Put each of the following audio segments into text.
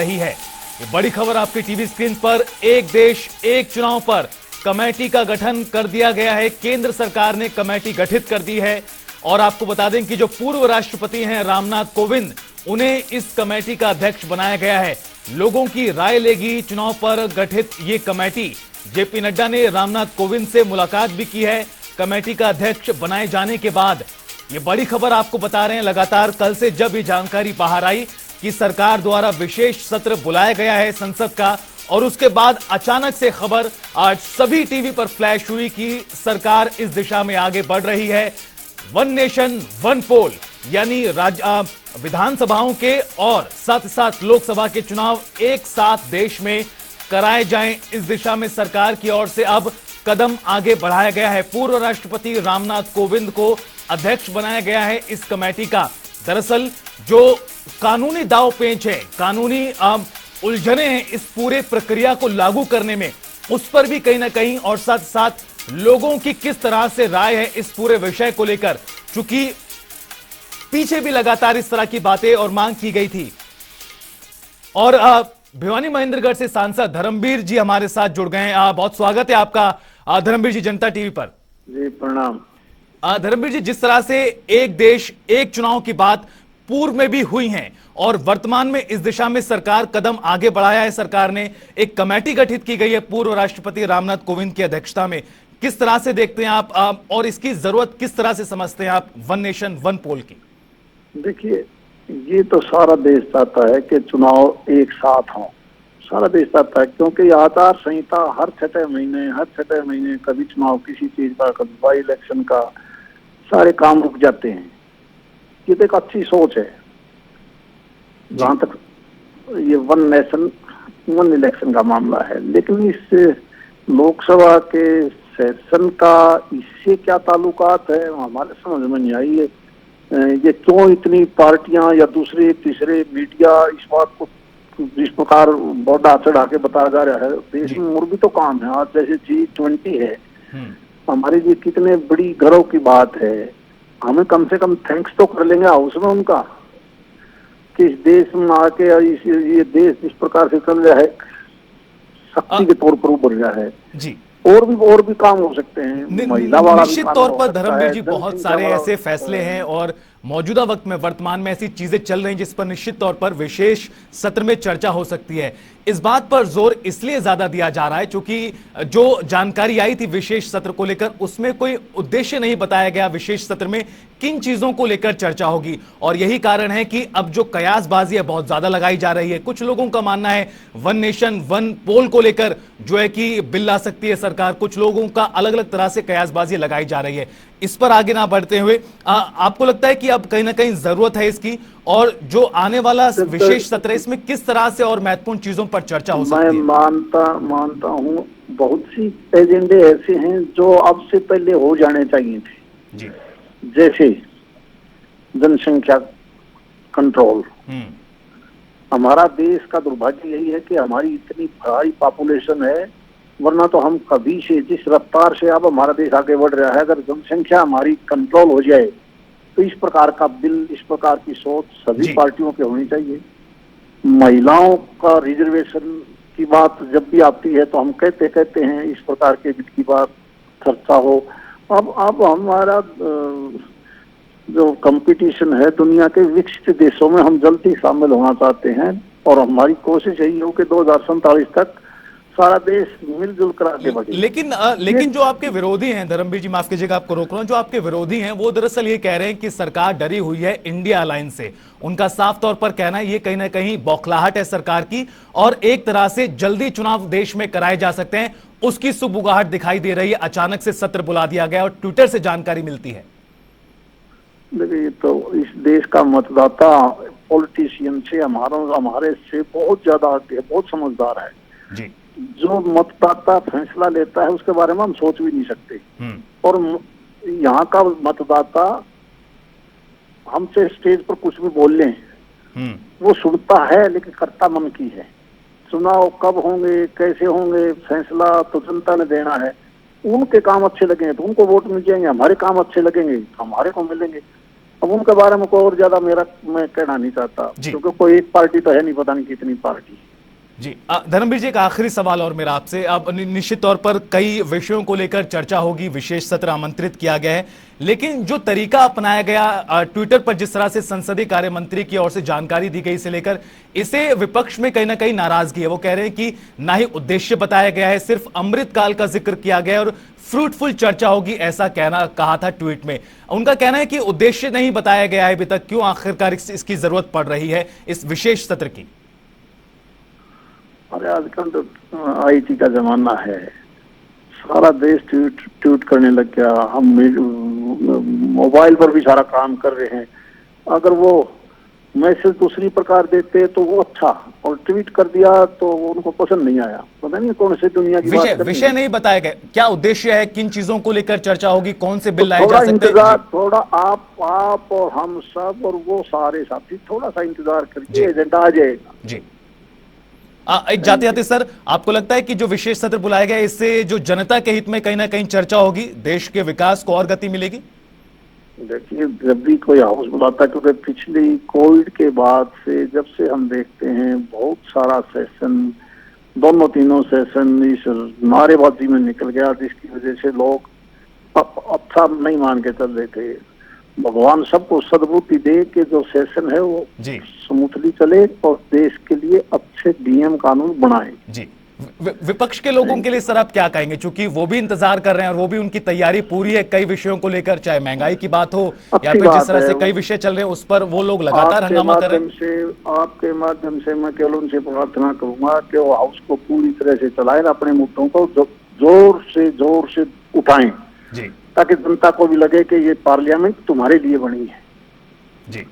रही है। ये बड़ी खबर आपकी टीवी स्क्रीन पर। एक देश एक चुनाव पर कमेटी का गठन कर दिया गया है। केंद्र सरकार ने कमेटी गठित कर दी है और आपको बता दें कि जो पूर्व राष्ट्रपति हैं रामनाथ कोविंद, उन्हें इस कमेटी का अध्यक्ष बनाया गया है। लोगों की राय लेगी चुनाव पर गठित ये कमेटी। जेपी नड्डा ने रामनाथ कोविंद से मुलाकात भी की है कमेटी का अध्यक्ष बनाए जाने के बाद। ये बड़ी खबर आपको बता रहे हैं लगातार कल से, जब ये जानकारी बाहर आई कि सरकार द्वारा विशेष सत्र बुलाया गया है संसद का, और उसके बाद अचानक से खबर आज सभी टीवी पर फ्लैश हुई कि सरकार इस दिशा में आगे बढ़ रही है। वन नेशन वन पोल, यानी विधानसभाओं के और साथ साथ लोकसभा के चुनाव एक साथ देश में कराए जाएं, इस दिशा में सरकार की ओर से अब कदम आगे बढ़ाया गया है। पूर्व राष्ट्रपति रामनाथ कोविंद को अध्यक्ष बनाया गया है इस कमेटी का। दरअसल जो कानूनी दाव पेंच है, कानूनी उलझने हैं इस पूरे प्रक्रिया को लागू करने में, उस पर भी कहीं ना कहीं, और साथ साथ लोगों की किस तरह से राय है इस पूरे विषय को लेकर, चूंकि पीछे भी लगातार इस तरह की बातें और मांग की गई थी। और भिवानी महेंद्रगढ़ से सांसद धर्मवीर जी हमारे साथ जुड़ गए हैं। बहुत स्वागत है आपका धर्मवीर जी जनता टीवी पर। जी प्रणाम। धर्मवीर जी, जिस तरह से एक देश एक चुनाव की बात पूर्व में भी हुई है और वर्तमान में इस दिशा में सरकार कदम आगे बढ़ाया है, सरकार ने एक कमेटी गठित की गई है पूर्व राष्ट्रपति रामनाथ कोविंद की अध्यक्षता में, किस तरह से देखते हैं आप और इसकी जरूरत किस तरह से समझते हैं आप वन नेशन वन पोल की? देखिए, ये तो सारा देश चाहता है कि चुनाव एक साथ हो, सारा देश चाहता है, क्योंकि आचार संहिता हर छठे महीने कभी चुनाव किसी चीज का, कभी बाई इलेक्शन का, सारे काम रुक जाते हैं। ये तो एक अच्छी सोच है जहां तक ये वन नेशन वन इलेक्शन का मामला है, लेकिन इस लोकसभा के सेशन का इससे क्या ताल्लुकात है हमारे समझ में नहीं आई है। ये क्यों इतनी पार्टियां या दूसरे तीसरे मीडिया इस बात को जिस प्रकार बढ़ा चढ़ा के बताया जा रहा है, देश में और भी तो काम है। आज जैसे G20 है, हमारे लिए कितने बड़ी गर्व की बात है। हमें कम से कम थैंक्स तो कर लेंगे हाउस में उनका कि इस देश में आके ये देश इस प्रकार से चल रहा है, शक्ति के तौर पर उभर रहा है जी। और भी काम हो सकते हैं, महिला वाला निश्चित तौर पर धर्मवीर जी बहुत सारे ऐसे फैसले हैं और मौजूदा वक्त में वर्तमान में ऐसी चीजें चल रही हैं जिस पर निश्चित तौर पर विशेष सत्र में चर्चा हो सकती है। इस बात पर जोर इसलिए ज्यादा दिया जा रहा है क्योंकि जो जानकारी आई थी विशेष सत्र को लेकर, उसमें कोई उद्देश्य नहीं बताया गया विशेष सत्र में किन चीजों को लेकर चर्चा होगी, और यही कारण है कि अब जो कयासबाजी है बहुत ज्यादा लगाई जा रही है। कुछ लोगों का मानना है वन नेशन वन पोल को लेकर जो है कि बिल ला सकती है सरकार, कुछ लोगों का अलग अलग तरह से कयासबाजी लगाई जा रही है। इस पर आगे ना बढ़ते हुए आपको लगता है कि अब कहीं ना कहीं जरूरत है इसकी, और जो आने वाला विशेष सत्र इसमें किस तरह से और महत्वपूर्ण चीजों पर चर्चा हो सकती है? मैं मानता हूँ बहुत सी एजेंडे ऐसे हैं जो अब से पहले हो जाने चाहिए थे जी। जैसे जनसंख्या कंट्रोल। हमारा देश का दुर्भाग्य यही है कि हमारी इतनी भारी पॉपुलेशन है, वरना तो हम कभी से जिस रफ्तार से अब हमारा देश आगे बढ़ रहा है, अगर जनसंख्या हमारी कंट्रोल हो जाए तो इस प्रकार का बिल, इस प्रकार की सोच सभी पार्टियों की होनी चाहिए। महिलाओं का रिजर्वेशन की बात जब भी आती है तो हम कहते हैं इस प्रकार के बिल की बात चर्चा हो। अब हमारा जो कंपटीशन है दुनिया के विकसित देशों में, हम जल्दी शामिल होना चाहते हैं और हमारी कोशिश यही हो कि 2047 तक सारा देश मिलजुल कर आगे बढ़े। लेकिन जो आपके विरोधी हैं, धर्मवीर जी माफ कीजिएगा आपको रोक रहा हूं, जो आपके विरोधी हैं वो दरअसल ये कह रहे हैं कि सरकार डरी हुई है इंडिया अलायंस से। उनका साफ तौर पर कहना है ये कहीं ना कहीं बौखलाहट है सरकार की, और एक तरह से जल्दी चुनाव देश में कराए जा सकते हैं, उसकी सुबुगाहट दिखाई दे रही है। अचानक से सत्र बुला दिया गया और ट्विटर से जानकारी मिलती है। देखिए, तो इस देश का मतदाता पॉलिटिशियन से हमारे से बहुत ज्यादा आगे है, बहुत समझदार है जी। जो मतदाता फैसला लेता है उसके बारे में हम सोच भी नहीं सकते, और यहाँ का मतदाता हमसे स्टेज पर कुछ भी बोल लें वो सुनता है, लेकिन करता मन की है। चुनाव कब होंगे, कैसे होंगे, फैसला तो जनता ने देना है। उनके काम अच्छे लगेंगे तो उनको वोट मिल जाएंगे, हमारे काम अच्छे लगेंगे तो हमारे को मिलेंगे। अब उनके बारे में कोई और ज्यादा मैं कहना नहीं चाहता, जी। क्योंकि कोई एक पार्टी तो है नहीं, पता नहीं कितनी पार्टी। जी धर्मवीर जी, एक आखिरी सवाल और मेरा आपसे। अब निश्चित तौर पर कई विषयों को लेकर चर्चा होगी, विशेष सत्र आमंत्रित किया गया है, लेकिन जो तरीका अपनाया गया ट्विटर पर, जिस तरह से संसदीय कार्य मंत्री की ओर से जानकारी दी गई इसे लेकर, इसे विपक्ष में कहीं ना कहीं नाराजगी है। वो कह रहे हैं कि ना ही उद्देश्य बताया गया है, सिर्फ अमृतकाल का जिक्र किया गया है और फ्रूटफुल चर्चा होगी, ऐसा कहा था ट्वीट में। उनका कहना है कि उद्देश्य नहीं बताया गया है अभी तक, क्यों आखिरकार इसकी जरूरत पड़ रही है इस विशेष सत्र की? अरे आजकल तो आईटी का जमाना है, सारा देश ट्वीट करने लग गया, हम मोबाइल पर भी सारा काम कर रहे हैं। अगर वो मैसेज दूसरी प्रकार देते तो वो अच्छा, और ट्वीट कर दिया तो उनको पसंद नहीं आया। पता नहीं कौन सी दुनिया की बात विषय नहीं बताया गया, क्या उद्देश्य है, किन चीजों को लेकर चर्चा होगी, कौन से बिल लाए थोड़ा जा सकते हैं? थोड़ा आप और हम सब और वो सारे साथी थोड़ा सा इंतजार करिए, एजेंडा आ जाएगा। जी एक जाते जाते सर, आपको लगता है कि जो विशेष सत्र बुलाया गया इससे जो जनता के हित में कहीं ना कहीं चर्चा होगी, देश के विकास को और गति मिलेगी? देखिए, जब भी कोई हाउस बुलाता है, क्योंकि पिछली कोविड के बाद से जब से हम देखते हैं बहुत सारा सेशन, दोनों तीनों सेशन इस नारेबाजी में निकल गया, जिसकी वजह से लोग अच्छा नहीं मान के चल रहे थे। भगवान सबको सद्बुद्धि दे के जो सेशन है वो स्मूथली चले और देश के लिए अच्छे नियम कानून बनाए। जी विपक्ष के लोगों के लिए सर आप क्या कहेंगे, क्योंकि वो भी इंतजार कर रहे हैं और वो भी उनकी तैयारी पूरी है कई विषयों को लेकर, चाहे महंगाई की बात हो या फिर जिस तरह से कई विषय चल रहे हैं उस पर वो लोग लगातार हंगामा कर रहे हैं। आपके माध्यम से मैं केवल उनसे प्रार्थना करूंगा कि वो हाउस को पूरी तरह से चलाएं, अपने मुद्दों को जोर से उठाएं जी, ताकि जनता को भी लगे कि ये पार्लियामेंट तुम्हारे लिए बनी है। जी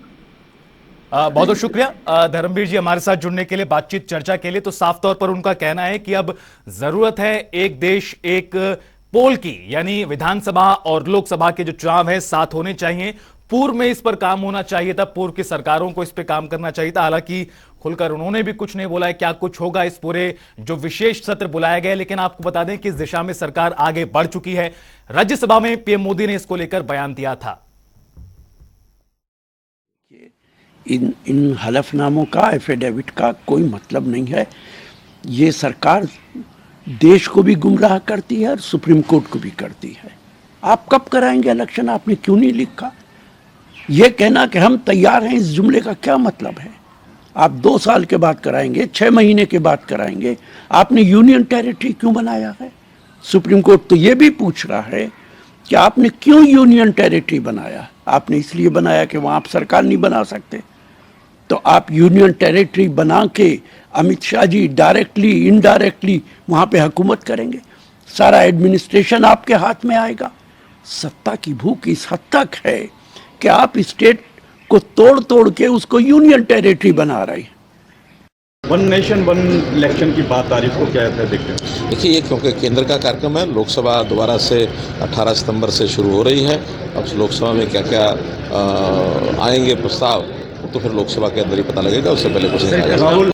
बहुत बहुत शुक्रिया धर्मवीर जी हमारे साथ जुड़ने के लिए, बातचीत चर्चा के लिए। तो साफ तौर पर उनका कहना है कि अब जरूरत है एक देश एक पोल की, यानी विधानसभा और लोकसभा के जो चुनाव है साथ होने चाहिए। पूर्व में इस पर काम होना चाहिए था, पूर्व की सरकारों को इस पर काम करना चाहिए था। हालांकि खुलकर उन्होंने भी कुछ नहीं बोला है क्या कुछ होगा इस पूरे जो विशेष सत्र बुलाया गया, लेकिन आपको बता दें कि इस दिशा में सरकार आगे बढ़ चुकी है। राज्यसभा में पीएम मोदी ने इसको लेकर बयान दिया था। इन हलफनामों का, एफिडेविट का कोई मतलब नहीं है। ये सरकार देश को भी गुमराह करती है और सुप्रीम कोर्ट को भी करती है। आप कब कराएंगे इलेक्शन, आपने क्यों नहीं लिखा? ये कहना कि हम तैयार हैं, इस जुमले का क्या मतलब है? आप 2 साल के बाद कराएंगे, 6 महीने के बाद कराएंगे। आपने यूनियन टेरिटरी क्यों बनाया है? सुप्रीम कोर्ट तो ये भी पूछ रहा है कि आपने क्यों यूनियन टेरिटरी बनाया? आपने इसलिए बनाया कि वहां आप सरकार नहीं बना सकते, तो आप यूनियन टेरिटरी बना के अमित शाह जी डायरेक्टली इनडायरेक्टली वहां पे हुकूमत करेंगे, सारा एडमिनिस्ट्रेशन आपके हाथ में आएगा। सत्ता की भूख इस हद तक है कि आप स्टेट को तोड़ के उसको यूनियन टेरिटरी बना रहे हैं। वन नेशन वन इलेक्शन की बात आ रही है, क्या है देखते हैं? देखिए, ये क्योंकि केंद्र का कार्यक्रम है, लोकसभा दोबारा से 18 सितंबर से शुरू हो रही है। अब लोकसभा में क्या क्या आएंगे प्रस्ताव, तो फिर लोकसभा के अंदर ही पता लगेगा, उससे पहले कुछ नहीं आएगा।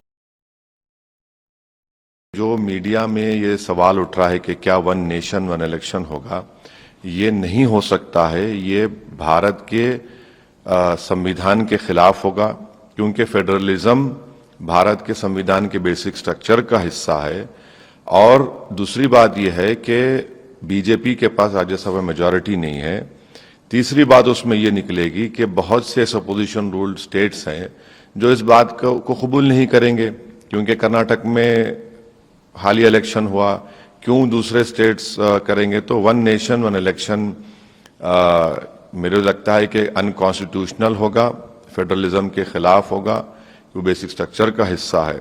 जो मीडिया में ये सवाल उठ रहा है कि क्या वन नेशन वन इलेक्शन होगा, ये नहीं हो सकता है। ये भारत के संविधान के खिलाफ होगा, क्योंकि फेडरलिज्म भारत के संविधान के बेसिक स्ट्रक्चर का हिस्सा है। और दूसरी बात यह है कि बीजेपी के पास राज्यसभा मेजॉरिटी नहीं है। तीसरी बात उसमें यह निकलेगी कि बहुत से अपोजिशन रूल्ड स्टेट्स हैं जो इस बात को कबूल नहीं करेंगे, क्योंकि कर्नाटक में हालिया इलेक्शन हुआ, क्यों दूसरे स्टेट्स करेंगे? तो वन नेशन वन इलेक्शन मेरे लगता है कि अनकॉन्स्टिट्यूशनल होगा, फेडरलिज्म के खिलाफ होगा, वो बेसिक स्ट्रक्चर का हिस्सा है।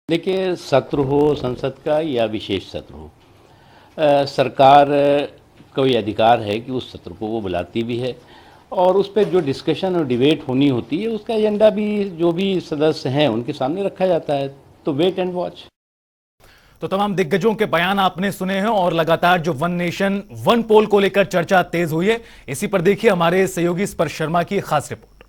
देखिए, सत्र हो संसद का या विशेष सत्र हो, सरकार को ये अधिकार है कि उस सत्र को वो बुलाती भी है और उस पर जो डिस्कशन और डिबेट होनी होती है उसका एजेंडा भी जो भी सदस्य हैं उनके सामने रखा जाता है। तो वेट एंड वॉच। तो तमाम दिग्गजों के बयान आपने सुने हैं और लगातार जो वन नेशन वन पोल को लेकर चर्चा तेज हुई है, इसी पर देखिए हमारे सहयोगी स्पर्श शर्मा की खास रिपोर्ट।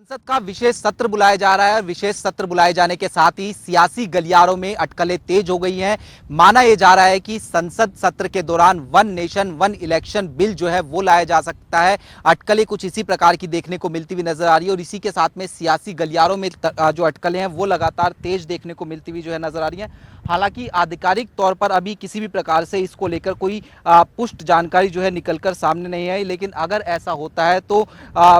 संसद का विशेष सत्र बुलाया जा रहा है। विशेष सत्र बुलाए जाने के साथ ही सियासी गलियारों में अटकलें तेज हो गई हैं। माना यह जा रहा है कि संसद सत्र के दौरान one nation one election bill जो है वो लाया जा सकता है। अटकलें कुछ इसी प्रकार की देखने को मिलती हुई नजर आ रही है और इसी के साथ में सियासी गलियारों में जो अटकलें हैं वो लगातार तेज देखने को मिलती हुई जो है नजर आ रही है। हालांकि आधिकारिक तौर पर अभी किसी भी प्रकार से इसको लेकर कोई पुष्ट जानकारी जो है निकलकर सामने नहीं आई, लेकिन अगर ऐसा होता है तो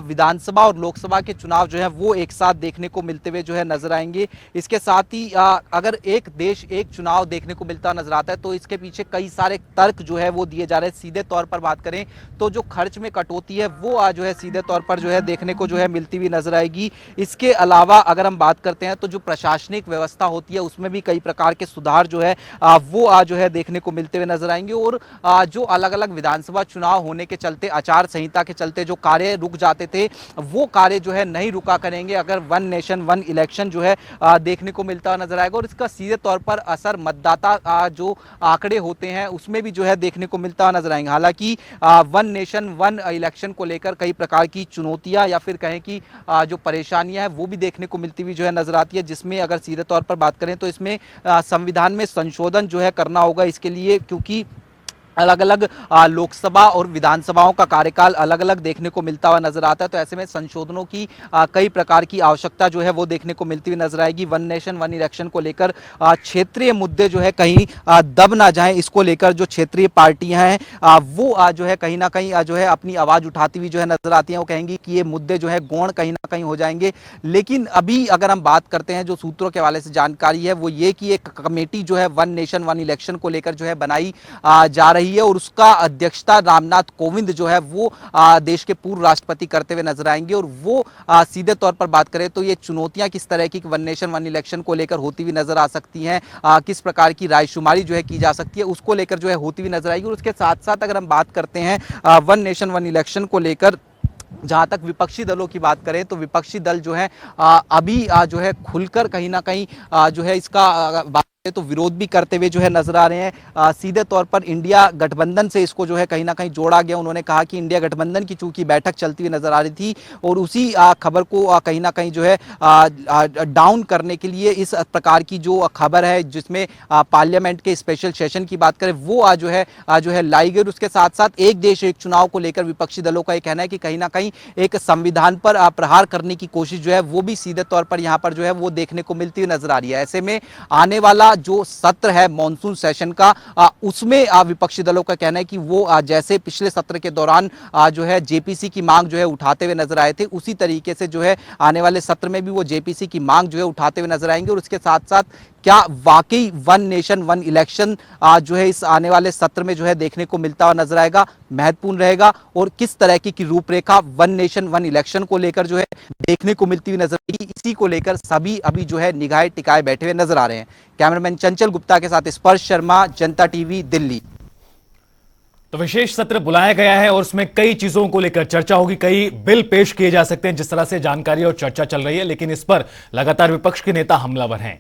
विधानसभा और लोकसभा के चुनाव जो है वो एक साथ देखने को मिलते हुए जो है नजर आएंगे। इसके साथ ही अगर एक देश एक चुनाव देखने को मिलता नजर आता है तो इसके पीछे कई सारे तर्क जो है वो दिए जा रहे हैं। सीधे तौर पर बात करें तो जो खर्च में कटौती है वो जो है सीधे तौर पर जो है देखने को जो है मिलती हुई नजर आएगी। इसके अलावा अगर हम बात करते हैं तो जो प्रशासनिक व्यवस्था होती है उसमें भी कई प्रकार के सुधार जो है वो जो है देखने को मिलते हुए नजर आएंगे। और जो अलग अलग विधानसभा चुनाव होने के चलते आचार संहिता के चलते जो कार्य रुक जाते थे वो कार्य जो है नहीं रुका करेंगे अगर वन नेशन वन इलेक्शन जो है देखने को मिलता नजर आएगा। और इसका सीधे तौर पर असर मतदाता जो आंकड़े होते हैं उसमें भी जो है देखने को मिलता नजर आएंगे। हालांकि वन नेशन वन इलेक्शन को लेकर कई प्रकार की चुनौतियां या फिर कहें कि जो परेशानियां हैं वो भी देखने को मिलती हुई जो है नजर आती है, जिसमें अगर सीधे तौर पर बात करें तो इसमें संविधान में संशोधन जो है करना होगा इसके लिए, क्योंकि अलग अलग लोकसभा और विधानसभाओं का कार्यकाल अलग अलग देखने को मिलता हुआ नजर आता है। तो ऐसे में संशोधनों की कई प्रकार की आवश्यकता जो है वो देखने को मिलती हुई नजर आएगी। वन नेशन वन इलेक्शन को लेकर क्षेत्रीय मुद्दे जो है कहीं दब ना जाएं, इसको लेकर जो क्षेत्रीय पार्टियां हैं वो जो है कहीं ना कहीं जो है अपनी आवाज उठाती हुई जो है नजर आती हैं। वो कहेंगी कि ये मुद्दे जो है गौण कहीं ना कहीं हो जाएंगे। लेकिन अभी अगर हम बात करते हैं जो सूत्रों के हवाले से जानकारी है वो ये कि एक कमेटी जो है वन नेशन वन इलेक्शन को लेकर जो है बनाई जा रही है और उसका अध्यक्षता रामनाथ कोविंद जो है वो देश के पूर्व राष्ट्रपति करते हुए नजर आएंगे। और वो सीधे तौर पर बात करें तो ये चुनौतियां किस तरह की वन नेशन वन इलेक्शन को लेकर होती हुई नजर आ सकती हैं, किस प्रकार की रायशुमारी जो है की जा सकती है उसको लेकर जो है होती हुई नजर आएगी। और उसके साथ साथ अगर हम बात करते हैं वन नेशन वन इलेक्शन को लेकर जहां तक विपक्षी दलों की बात करें तो विपक्षी दल जो है अभी जो है खुलकर कहीं ना कहीं जो है इसका तो विरोध भी करते हुए जो है नजर आ रहे हैं। सीधे तौर पर इंडिया गठबंधन से इसको जो है कहीं ना कहीं जोड़ा गया। उन्होंने कहा कि इंडिया गठबंधन की चूंकि बैठक चलती हुई नजर आ रही थी और उसी खबर को कहीं ना कहीं जो है डाउन करने के लिए इस प्रकार की जो खबर है जिसमें पार्लियामेंट के स्पेशल सेशन की बात करें वो जो है लाई गई। उसके साथ साथ एक देश एक चुनाव को लेकर विपक्षी दलों का यह कहना है कि कहीं ना कहीं एक संविधान पर प्रहार करने की कोशिश जो है वो भी सीधे तौर पर यहाँ पर जो है वो देखने को मिलती हुई नजर आ रही है। ऐसे में आने वाला जो सत्र है मॉनसून सेशन का उसमें विपक्षी दलों का कहना है कि वो जैसे पिछले सत्र के दौरान जो है जेपीसी की मांग जो है उठाते हुए नजर आए थे उसी तरीके से जो है आने वाले सत्र में भी वो जेपीसी की मांग जो है उठाते हुए नजर आएंगे। और उसके साथ साथ क्या वाकई वन नेशन वन इलेक्शन जो है इस आने वाले सत्र में जो है देखने को मिलता हुआ नजर आएगा महत्वपूर्ण रहेगा। और किस तरह की रूपरेखा वन नेशन वन इलेक्शन को लेकर जो है देखने को मिलती हुई नजर आएगी, इसी को लेकर सभी अभी जो है निगाहें टिकाए बैठे हुए नजर आ रहे हैं। कैमरामैन चंचल गुप्ता के साथ स्पर्श शर्मा, जनता टीवी, दिल्ली। तो विशेष सत्र बुलाया गया है और उसमें कई चीजों को लेकर चर्चा होगी, कई बिल पेश किए जा सकते हैं जिस तरह से जानकारी और चर्चा चल रही है, लेकिन इस पर लगातार विपक्ष के नेता हमलावर हैं।